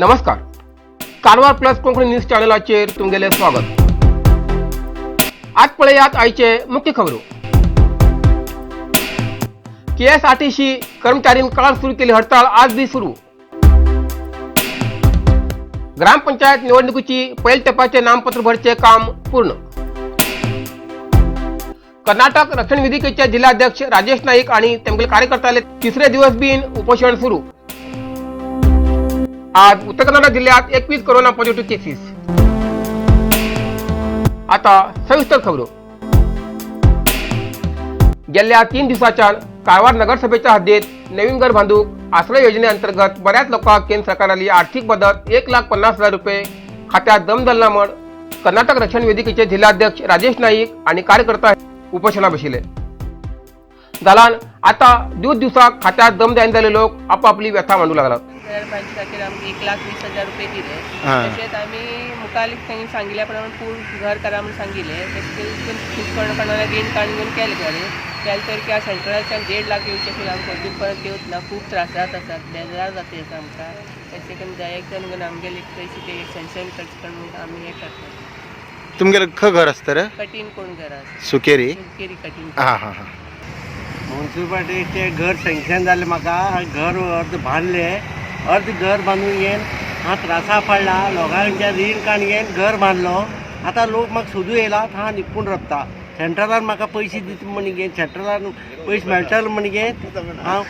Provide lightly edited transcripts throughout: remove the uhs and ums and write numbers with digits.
नमस्कार. Karwar plus Konkani news चॅनलाचेर तुमगेले स्वागत. आज पळयात आयचे मुख्य खबरो. KSRTC कर्मचाऱ्यांनी काल सुरू केली हडताळ आज बी सुरू. ग्रामपंचायत निवडणुकीची पहिल्या टप्प्याचे नामपत्र भरचे काम पूर्ण. कर्नाटक रक्षण वेदिकेचे जिल्हाध्यक्ष राजेश नाईक आणि तेमगेल कार्यकर्त्याले तिसरे दिवस बीन उपोषण सुरू. आज उत्तर कन्नड जिल्ह्यात 21 कोरोना पॉझिटिव्ह केसेस. आता सविस्तर खबरो. गेल्या 3 दिवसाच्या कारवार नगरसभेच्या हद्दीत नवीन घर बांधूक आश्रय योजनेअंतर्गत बऱ्याच लोकांक केंद्र सरकाराली आर्थिक मदत 1,50,000 रुपये खात्यात जमा झाला म्हण कर्नाटक रक्षण वेदिकेचे जिल्हाध्यक्ष राजेश नाईक आणि कार्यकर्ता उपोषणा बशिले. दलान आता 2 दिवसाक खात्यात दम द्यायन जाले लोक आपापली व्यथा मांडू लागतात. खातीर आमकां 1,20,000 रुपये दिले. तशेंच आमी मुखार तांणी सांगिल्ल्या प्रमाणे पूर्ण घर करा म्हणून सांगिल्ले. तशेंच कोणाला रीण काडून घेवन केले तर त्या सेंट्रलाच्यान 1.5 लाख येवचे आशिल्ले आमकां अजून पर्यंत येवच ना. खूब त्रासात आसात, बेजार जाता आसा आमकां. तशें करून जाय जण घेवन आमगेले पयशे ते सँक्शन करचे करून आमी हें करतात. तुमगेले खंय घर आसता रे? कठीण कोण घर आसा सुकेरी. सुकेरी कठीण. हां हां हां. म्युन्सिपाल्टीचे घर सँक्शन जाले म्हाका. घर अर्द बांदले, अर्द घर बांदून घेवन हांव त्रासा पडला. लोकांचे रीण काडून घेवन घर बांदलो. आतां लोक म्हाका सोदूं येयला, हांव निपूण रपता. सेंट्रलान म्हाका पयशे दिता म्हण घेवन, सेंट्रलान पयशे मेळटले म्हण घेवन हांव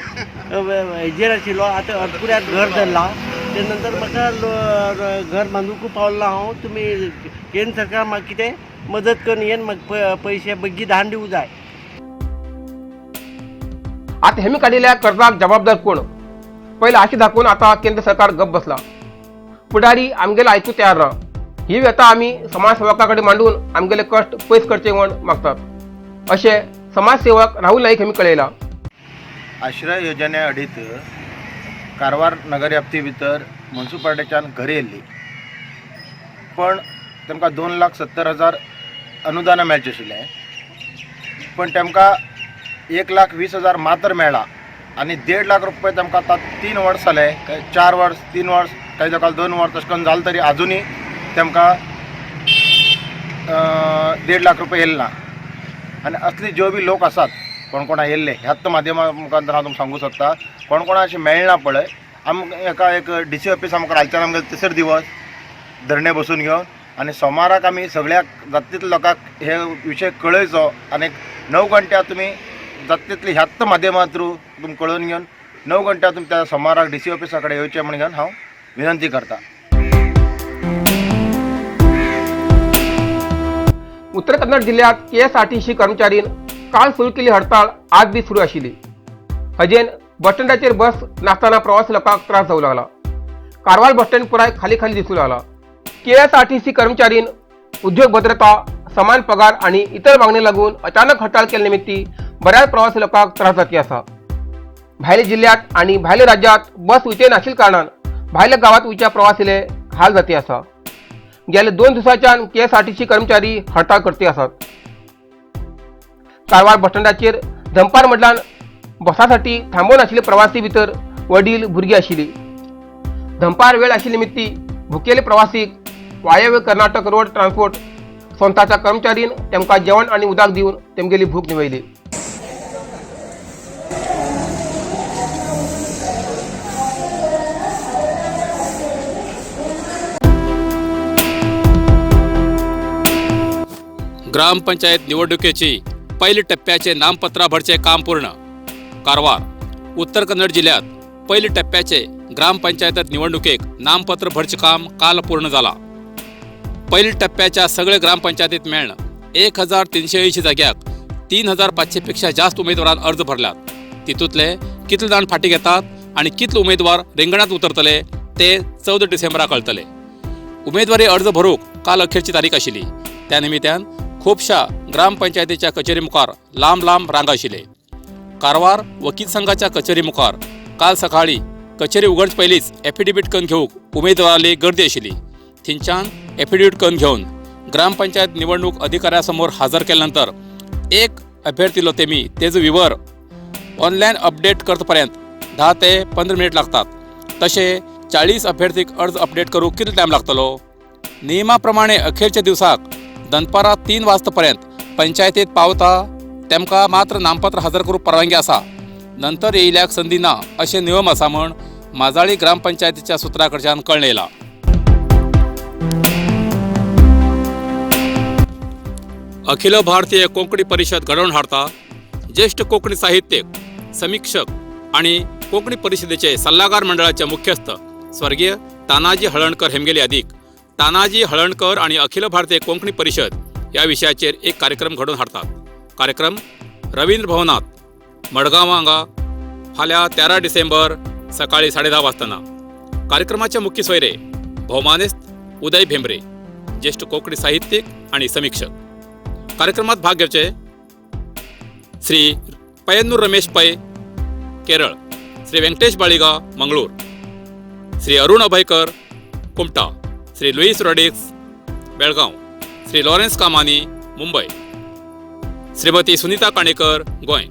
हेजेर आशिल्लो. आतां अर्दपुऱ्यात घर धरला. ते नंतर म्हाका घर बांदूंक पावलो हांव. तुमी केंद्र सरकार म्हाका कितें मदत करून घेवन म्हाका पयशे बेगीन धाडून दिवं जाय. आता हेमी काढलेल्या कर्जाक जबाबदार कोण? पहिले आशी दाखवून आता केंद्र सरकार गप बसला. पुढारी आमगेला ऐकू तयार ना. ही व्यथा आम्ही समाजसेवकाकडे मांडून आमगेले कष्ट पयस करचे म्हण मागतात असे समाजसेवक राहुल नाईक हेमी कळयला. आश्रय योजने अडीत कारवार नगर व्याप्ती भितर म्युन्सिपाल्टीच्यान घरां येयल्ली, पण तेमकां 2,70,000 अनुदान मेळचें आशिल्लें. पण तेमकां 1,20,000 मात्र मेळ्ळा आनी 1.5 लाख रुपये तेमकां आतां 3 वर्स जाले, 4 वर्स, 3 वर्स, काही लोकांक 2 वर्स तशें करून जालें तरी आजुनूय तेमकां 1.5 लाख रुपये येयले ना. आनी असले ज्यो बी लोक आसात कोणा येयल्ले, ह्याच माध्यमा मुखांतर हांव तुमकां सांगूं सोदता. कोणा अशें मेळना पळय, एका एक DC ऑफिस आमकां रातच्यान आमगे 3 दिवस धरणे बसून घेवन आनी सोमाराक आमी सगळ्याक जाता तितल्या लोकांक हे विशय कळयचो. आनी 9 घंट्या तुमी जाता तितले ह्याच माध्यमा थ्रू तुमी कळून घेवन 9 घंट्या तुमी त्या सोमाराक DC ऑफिसा कडेन येवचें म्हण घेवन हांव विनंती करता. उत्तर कन्नड जिल्ह्यात KSRTC कर्मचाऱ्यांनी काल सुरू केली हडताळ आज बी सुरू आशिल्ली. हजेन बस स्टँडाचेर बस नासतना प्रवासी लोकांक त्रास जाऊ लागला. कारवार बस स्टँड पुराय खाली खाली दिसू लागला. KSRTC कर्मचाऱ्यांनी उद्योग भद्रता, समान पगार आणि इतर मागणी लागून अचानक हडताळ केल्या निमित्ती बऱ्याच प्रवासी लोकांक त्रास जाती आसा. भायल्या जिल्ह्यात आणि भायल्या राज्यात बस वयचे नाशिल्ल्या कारणान भायल्या गावात वयच्या प्रवासीले हाल जाती आसा. गेल्या 2 दिवसाच्यान KSRTC कर्मचारी हडताळ करते आसात. कारवार बस स्टँडाचेर दनपार मडल्यान बसासाठी थांबून आशिल्ले प्रवासी भितर वडील भुरगीं आशिल्ली. दनपार वेळ आशिल्ले निमित्ती भुकेले प्रवासीक वायव्य कर्नाटक रोड ट्रान्सपोर्ट संस्थाच्या कर्मचाऱ्यांनी तेमकां जेवण आणि उदक दिवन तेमगेली भूक निवयली. ग्रामपंचायत निवडणुकीची पहिल्या टप्प्याचे नामपत्रा भरचे काम पूर्ण. कारवार उत्तर कन्नड जिल्ह्यात पहिल्या टप्प्याचे ग्रामपंचायत निवडणुकेक नामपत्र भरचे काम काल पूर्ण झाला. पहिल्या टप्प्याच्या सगळे ग्रामपंचायतीत मेळ्ळन 1,380 जाग्याक 3,500 पेक्षा जास्त उमेदवारांनी अर्ज भरल्यात. तितूंतले कितले जाण फाटी घेतात आणि कितले उमेदवार रिंगणात उतरतले ते 14 डिसेंबराक कळटले. उमेदवारी अर्ज भरूक काल अखेरची तारीख आशिल्ली. त्या निमित्यान खुबशा ग्रामपंचायतीच्या कचेरी मुखार लांब लांब रांगा आशिल्ले. कारवार वकील संघाच्या कचेरी मुखार काल सकाळी कचेरी उगडच पयलींच एफिडेविट करून घेवंक उमेदवाराली गर्दी आशिल्ली. थिंच्यान एफिडेविट करून घेवन ग्रामपंचायत निवडणूक अधिकाऱ्यासमोर हजर केल्यानंतर एक अभ्यर्थीलो तेमी तेजो विवर ऑनलायन अपडेट करता पर्यंत 10 ते 15 मिनिट लागतात. तशें 40 अभ्यर्थीक अर्ज अपडेट करूंक कितलो टायम लागतलो? नियमा प्रमाणे अखेरच्या दिवसाक दनपारां 3 वाजतापर्यंत पंचायतीत पावता तेमकां मात्र नामपत्र हजर करूंक परवानगी आसा. नंतर येयल्याक संदी ना अशें नियम आसा म्हण माजाळी ग्रामपंचायतीच्या सुत्रा कडच्यान कळून येयला. अखिल भारतीय कोंकणी परिशद घडोवन हाडटा ज्येष्ठ कोंकणी साहित्यीक, समीक्षक आणि कोंकणी परिशदेचे सल्लागार मंडळाचे मुख्यस्थ स्वर्गीय तानाजी हळर्णकर हेमगेली अधिक तानाजी हळर्णकर आणि अखिल भारतीय कोंकणी परिशद या विशयाचेर एक कार्यक्रम घडोवन हाडतात. कार्यक्रम रवींद्र भवनात मडगांव हांगा फाल्यां 13 डिसेंबर सकाळी 10:30 वाजताना. कार्यक्रमाचे मुख्य सोयरे भौमानेस्त उदय भेंब्रे, ज्येष्ठ कोंकणी साहित्यीक आणि समीक्षक. कार्यक्रमात भाग घेवचे श्री पय्यन्नूर रमेश पै केरळ, श्री व्यंकटेश बाळिगा मंगळूर, श्री अरुण अभयकर कुमटा, श्री लुईस रॉड्रिग्स बेळगांव, श्री लॉरेन्स कामानी मुंबई, श्रीमती सुनीता काणेकर गोंय.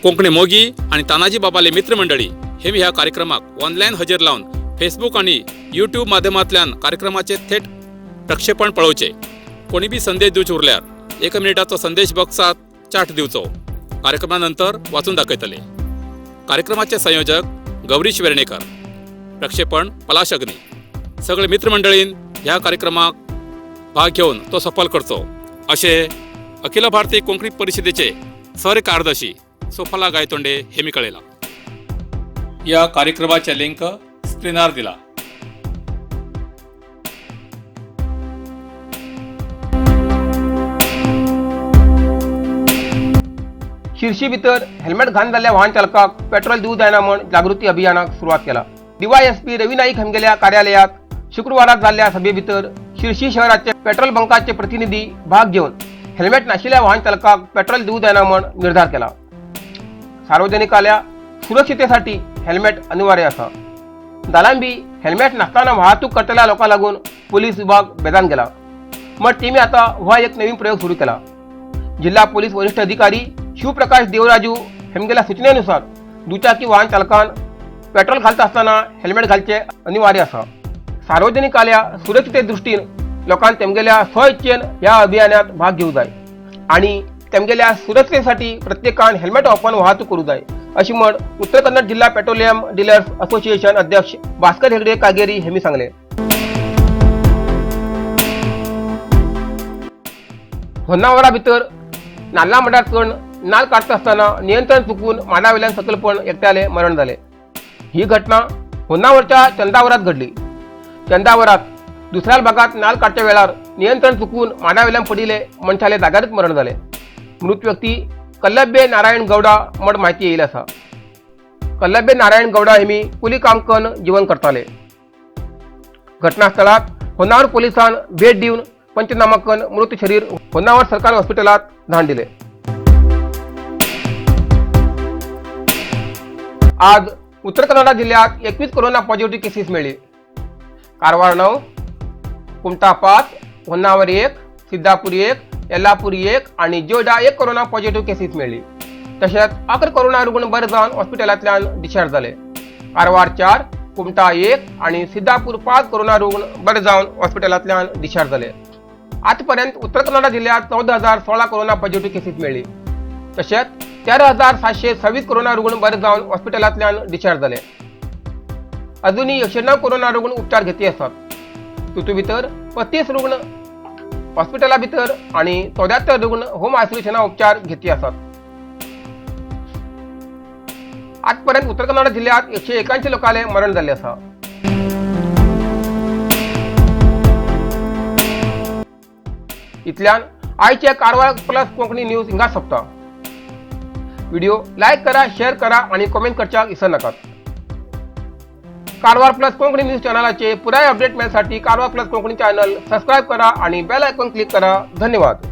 कोंकणी मोगी आणि तानाजी बाबाले मित्र मंडळी हेमी ह्या कार्यक्रमाक ऑनलायन हजेर लावन फेसबुक आणि यूट्यूब माध्यमांतल्यान कार्यक्रमाचे थेट प्रक्षेपण पळोवचे. कोणी बी संदेश दिवचे उरल्यार 1 मिनिटाचो संदेश बॉक्सात चाट दिवचो. कार्यक्रमानंतर वाचून दाखयतले. कार्यक्रमाचे संयोजक गौरीश वेर्णेकर, प्रक्षेपण पलाश अग्नी. सगळे मित्रमंडळीन ह्या कार्यक्रमाक भाग घेवन तो सफल करचो अशें अखिल भारतीय कोंकणी परिशदेचे सरकार्यदर्शी सोफला गायतोंडे हेमी कळयला. या कार्यक्रमाचे लिंक स्क्रीनार दिला. शिर्शी भितर हेल्मेट घालन जाल्ल्या वाहन चालकाक पेट्रोल दिवं जायना म्हण जागृती अभियानाक सुरवात केला. DYSP रवी नाईक हेमगेल्या कार्यालयात शुक्रवाराक जाल्ल्या सभे भितर शिर्शी शहराचे पेट्रोल बंकाचे प्रतिनिधी भाग घेवन हेल्मेट नाशिल्ल्या वाहन चालकाक पेट्रोल दिवं जायना म्हण निर्धार केला. सार्वजनिकाल्या सुरक्षितेसाठी हेल्मेट अनिवार्य आसा. दालांबी हेल्मेट नासतना वाहतूक करतल्या लोकांक लागून पोलीस विभाग बेजान गेला. मग टीमी आता हो एक नवीन प्रयोग सुरू केला. जिल्हा पोलीस वरिष्ठ अधिकारी शिवप्रकाश देवराजू हेमगेल्या सूचनेनुसार दुचाकी वाहन चालकान पेट्रोल घालता असताना हेल्मेट घालचे अनिवार्य आसा. सार्वजनिकाल्या सुरक्षिते दृष्टीन लोकांनी तेमगेल्या स्वइच्छेन ह्या अभियानात भाग घेवूं जाय आणि तेमगेल्या सुरक्षेसाठी प्रत्येकान हेल्मेट वापरून वाहतूक करूं जाय अशी म्हण उत्तर कन्नड जिल्हा पेट्रोलियम डीलर्स असोसिएशन अध्यक्ष भास्कर हेगडे कागेरी हेमी सांगले. होन्नावरा भितर नाल्ला मडार चढ नाल काडटा आसतना नियंत्रण चुकून माडावेल्यान सकलपण एकट्याले मरण जाले. ही घटना होन्नावरच्या चंदावरात घडली. चंदावरात दुसऱ्या भागात नाल काडच्या वेळार नियंत्रण चुकून माडावेल्यान पडिले मनशाले जाग्यारच मरण जाले. मृत व्यक्ती कल्लब्बे नारायण गौडा म्हण माहिती येयली आसा. कल्लब्बे नारायण गौडा हेमी कुली काम करून जीवन करताले. घटनास्थळात होन्नावर पोलिसांन भेट दिवन पंचनामा करून मृत शरीर होन्नावर सरकारी हॉस्पिटलात धाडून दिले. आज उत्तर कन्नडा जिल्ह्यात 21 कोरोना पॉझिटिव्ह केसेस मिळाले. कारवार 9, कुमटा 5, होन्नावर 1, सिद्धापूर 1, येल्लापूर 1 आणि जोडा 1 कोरोना पॉझिटिव्ह केसेस मिळाले. तसेच 11 कोरोना रुग्ण बरे जावन हॉस्पिटलांतल्यान डिस्चार्ज झाले. कारवार 4, कुमटा 1 आणि सिद्धापूर 5 कोरोना रुग्ण बरे जावन हॉस्पिटलांतल्यान डिस्चार्ज झाले. आजपर्यंत उत्तर कन्नडा जिल्ह्यात 14,016 कोरोना पॉझिटिव्ह केसेस मिळाले. तसेच 13,726 कोरोना रुग्ण बरे जावन हॉस्पिटलांतल्यान डिस्चार्ज झाले. अजूनही 109 कोरोना रुग्ण उपचार घेतले असतात. तितूंत भितर 35 रुग्ण हॉस्पिटला भितर आणि 74 रुग्ण होम आयसोलेशना उपचार घेतले असतात. आजपर्यंत उत्तर कन्नडा जिल्ह्यात 181 लोकांले मरण झाले असा. इतल्यान आयचे कारवार प्लस कोंकणी न्यूज हिंगा सोंपता. व्हिडिओ लाईक करा, शेअर करा आणि कमेंट करच्याक विसरू नाकात. कारवार प्लस कोंकणी न्यूज चॅनलाचे पुराय अपडेट मेळसाठी Karwar plus Konkani channel subscribe करा आणि बेल आयकॉन क्लिक करा. धन्यवाद.